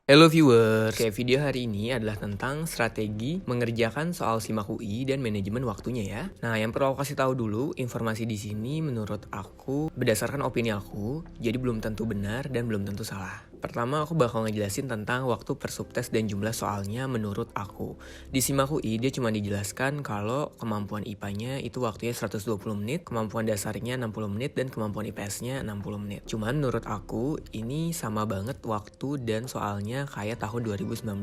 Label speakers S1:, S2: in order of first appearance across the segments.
S1: Hello viewers, video hari ini adalah tentang strategi mengerjakan soal SIMAK UI dan manajemen waktunya ya. Nah, yang perlu aku kasih tahu dulu, informasi di sini menurut aku berdasarkan opini aku, jadi belum tentu benar dan belum tentu salah. Pertama, aku bakal ngejelasin tentang waktu per subtes dan jumlah soalnya menurut aku. Di SIMAK UI dia cuma dijelaskan kalau kemampuan IPA-nya itu waktunya 120 menit, kemampuan dasarnya 60 menit, dan kemampuan IPS-nya 60 menit. Cuman menurut aku ini sama banget waktu dan soalnya kayak tahun 2019,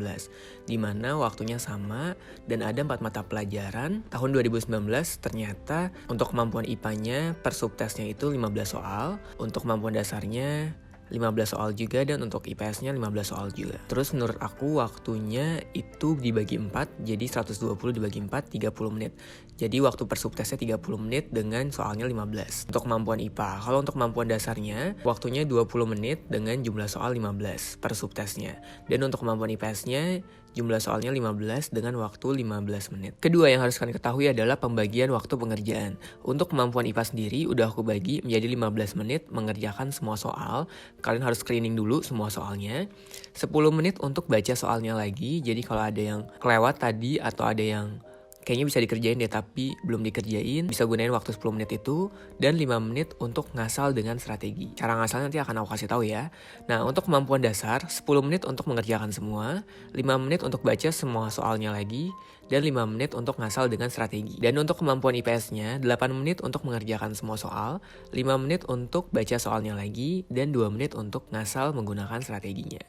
S1: dimana waktunya sama dan ada 4 mata pelajaran. Tahun 2019 ternyata untuk kemampuan IPA-nya per subtesnya itu 15 soal, untuk kemampuan dasarnya 15 soal juga, dan untuk IPS-nya 15 soal juga. Terus menurut aku waktunya itu dibagi 4, jadi 120 dibagi 4, 30 menit. Jadi waktu per subtesnya 30 menit dengan soalnya 15. Untuk kemampuan IPA, kalau untuk kemampuan dasarnya, waktunya 20 menit dengan jumlah soal 15 per subtesnya. Dan untuk kemampuan IPS-nya, jumlah soalnya 15 dengan waktu 15 menit. Kedua yang harus kalian ketahui adalah pembagian waktu pengerjaan. Untuk kemampuan IPA sendiri udah aku bagi menjadi 15 menit mengerjakan semua soal. Kalian harus screening dulu semua soalnya. 10 menit untuk baca soalnya lagi. Jadi kalau ada yang kelewat tadi atau ada yang kayaknya bisa dikerjain deh tapi belum dikerjain, bisa gunain waktu 10 menit itu. Dan 5 menit untuk ngasal dengan strategi. Cara ngasal nanti akan aku kasih tahu ya. Nah, untuk kemampuan dasar 10 menit untuk mengerjakan semua, 5 menit untuk baca semua soalnya lagi, dan 5 menit untuk ngasal dengan strategi. Dan untuk kemampuan IPS-nya 8 menit untuk mengerjakan semua soal, 5 menit untuk baca soalnya lagi, dan 2 menit untuk ngasal menggunakan strateginya.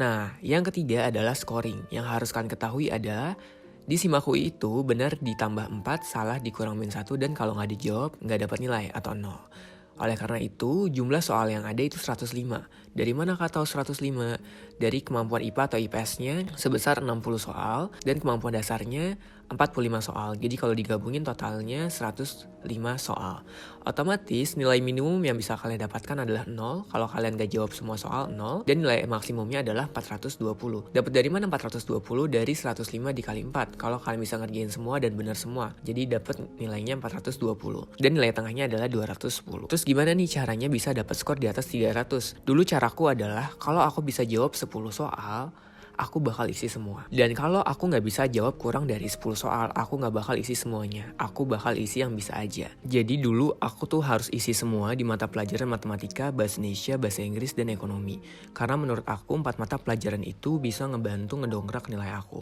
S1: Nah, yang ketiga adalah scoring. Yang harus kalian ketahui adalah di SIMAK UI itu benar ditambah 4, salah dikurang min 1, dan kalau nggak dijawab nggak dapat nilai atau 0. Oleh karena itu, jumlah soal yang ada itu 105. Dari mana kata 105? Dari kemampuan IPA atau IPS-nya sebesar 60 soal, dan kemampuan dasarnya 45 soal. Jadi kalau digabungin totalnya 105 soal. Otomatis nilai minimum yang bisa kalian dapatkan adalah 0. Kalau kalian gak jawab semua soal 0. Dan nilai maksimumnya adalah 420. Dapat dari mana 420? Dari 105 dikali 4. Kalau kalian bisa ngerjain semua dan benar semua. Jadi dapat nilainya 420. Dan nilai tengahnya adalah 210. Terus gimana nih caranya bisa dapat skor di atas 300? Dulu caraku adalah kalau aku bisa jawab 10 soal, aku bakal isi semua. Dan kalau aku nggak bisa jawab kurang dari 10 soal, aku nggak bakal isi semuanya. Aku bakal isi yang bisa aja. Jadi dulu aku tuh harus isi semua di mata pelajaran matematika, bahasa Indonesia, bahasa Inggris, dan ekonomi. Karena menurut aku 4 mata pelajaran itu bisa ngebantu ngedongkrak nilai aku.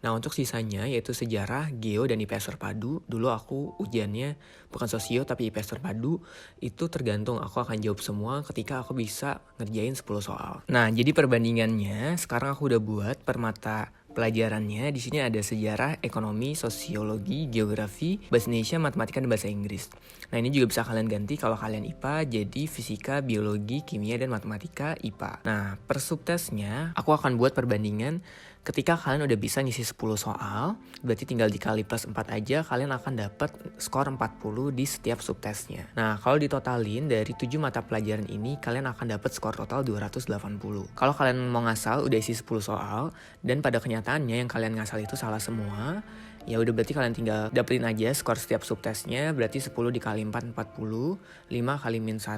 S1: Nah, untuk sisanya yaitu sejarah, geo, dan IPS terpadu. Dulu aku ujiannya bukan sosio tapi IPS terpadu. Itu tergantung aku akan jawab semua ketika aku bisa ngerjain 10 soal. Nah, jadi perbandingannya sekarang aku udah buat per mata pelajarannya. Di sini ada sejarah, ekonomi, sosiologi, geografi, bahasa Indonesia, matematika, dan bahasa Inggris. Nah, ini juga bisa kalian ganti kalau kalian IPA jadi fisika, biologi, kimia, dan matematika IPA. Nah, per subtesnya aku akan buat perbandingan. Ketika kalian udah bisa ngisi 10 soal, berarti tinggal dikali plus 4 aja, kalian akan dapat skor 40 di setiap subtesnya. Nah, kalau ditotalin dari 7 mata pelajaran ini, kalian akan dapat skor total 280. Kalau kalian mau ngasal udah isi 10 soal, dan pada kenyataannya yang kalian ngasal itu salah semua, ya udah berarti kalian tinggal dapetin aja skor setiap subtesnya, berarti 10 dikali 4, 40, 5 kali min 1,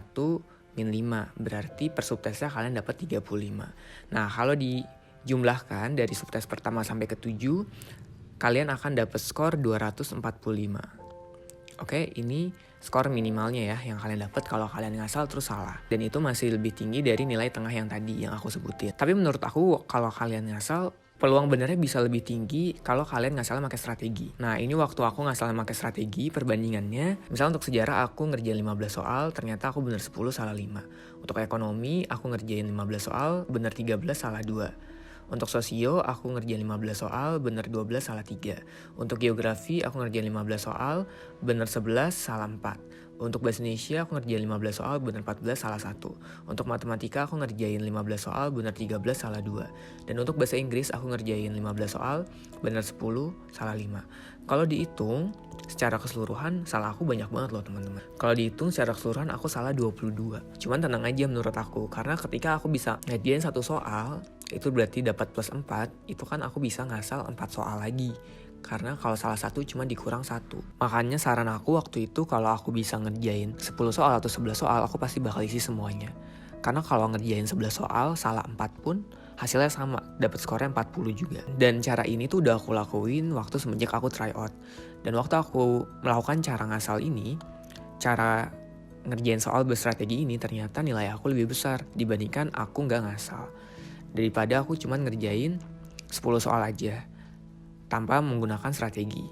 S1: min 5, berarti per subtesnya kalian dapat 35. Nah, kalau dijumlahkan dari subtes pertama sampai ke 7, kalian akan dapat skor 245. Oke, ini skor minimalnya ya yang kalian dapat kalau kalian ngasal terus salah. Dan itu masih lebih tinggi dari nilai tengah yang tadi yang aku sebutin. Tapi menurut aku kalau kalian ngasal, peluang benernya bisa lebih tinggi kalau kalian ngasalnya pakai strategi. Nah, ini waktu aku ngasalnya pakai strategi, perbandingannya, misalnya untuk sejarah aku ngerjain 15 soal, ternyata aku bener 10, salah 5. Untuk ekonomi, aku ngerjain 15 soal, bener 13, salah 2. Untuk sosio, aku ngerjain 15 soal, bener 12, salah 3. Untuk geografi, aku ngerjain 15 soal, bener 11, salah 4. Untuk bahasa Indonesia, aku ngerjain 15 soal, bener 14, salah 1. Untuk matematika, aku ngerjain 15 soal, bener 13, salah 2. Dan untuk bahasa Inggris, aku ngerjain 15 soal, bener 10, salah 5. Kalau dihitung, secara keseluruhan, salah aku banyak banget loh teman-teman. Kalau dihitung secara keseluruhan, aku salah 22. Cuman tenang aja menurut aku, karena ketika aku bisa ngerjain satu soal, itu berarti dapat plus 4, itu kan aku bisa ngasal 4 soal lagi. Karena kalau salah satu cuma dikurang 1. Makanya saran aku waktu itu kalau aku bisa ngerjain 10 soal atau 11 soal, aku pasti bakal isi semuanya. Karena kalau ngerjain 11 soal, salah 4 pun hasilnya sama, dapat skornya 40 juga. Dan cara ini tuh udah aku lakuin waktu semenjak aku try out. Dan waktu aku melakukan cara ngasal ini, cara ngerjain soal berstrategi ini, ternyata nilai aku lebih besar dibandingkan aku nggak ngasal. Daripada aku cuman ngerjain 10 soal aja tanpa menggunakan strategi.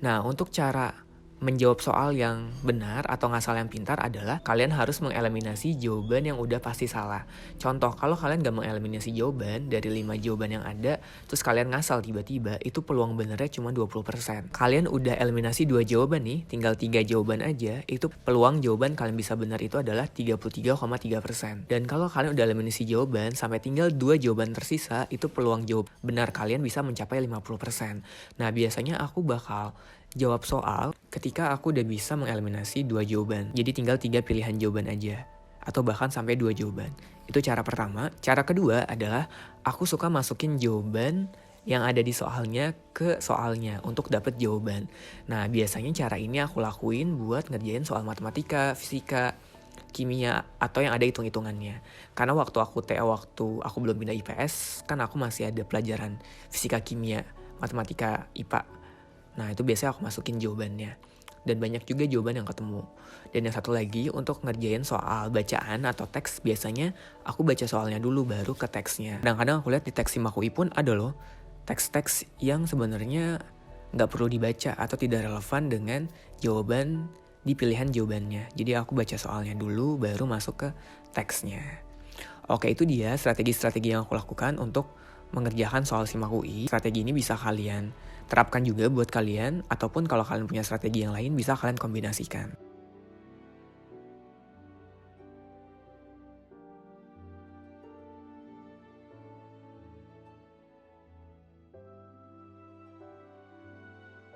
S1: Nah, untuk cara menjawab soal yang benar atau ngasal yang pintar adalah kalian harus mengeliminasi jawaban yang udah pasti salah. Contoh, kalau kalian gak mengeliminasi jawaban dari 5 jawaban yang ada, terus kalian ngasal tiba-tiba, itu peluang benernya cuma 20%. Kalian udah eliminasi 2 jawaban nih, tinggal 3 jawaban aja, itu peluang jawaban kalian bisa benar itu adalah 33,3%. Dan kalau kalian udah eliminasi jawaban sampai tinggal 2 jawaban tersisa, itu peluang jawab benar kalian bisa mencapai 50%. Nah, biasanya aku bakal jawab soal ketika aku udah bisa mengeliminasi 2 jawaban. Jadi tinggal 3 pilihan jawaban aja. Atau bahkan sampai 2 jawaban. Itu cara pertama. Cara kedua adalah aku suka masukin jawaban yang ada di soalnya ke soalnya untuk dapet jawaban. Nah, biasanya cara ini aku lakuin buat ngerjain soal matematika, fisika, kimia, atau yang ada hitung-hitungannya. Karena waktu aku aku belum pindah IPS, kan aku masih ada pelajaran fisika, kimia, matematika, IPA. Nah, itu biasanya aku masukin jawabannya. Dan banyak juga jawaban yang ketemu. Dan yang satu lagi, untuk ngerjain soal bacaan atau teks, biasanya aku baca soalnya dulu baru ke teksnya. Kadang-kadang aku lihat di teks SIMAK UI pun ada loh teks-teks yang sebenarnya nggak perlu dibaca atau tidak relevan dengan jawaban di pilihan jawabannya. Jadi aku baca soalnya dulu baru masuk ke teksnya. Oke, itu dia strategi-strategi yang aku lakukan untuk mengerjakan soal SIMAK UI. Strategi ini bisa kalian terapkan juga buat kalian, ataupun kalau kalian punya strategi yang lain bisa kalian kombinasikan.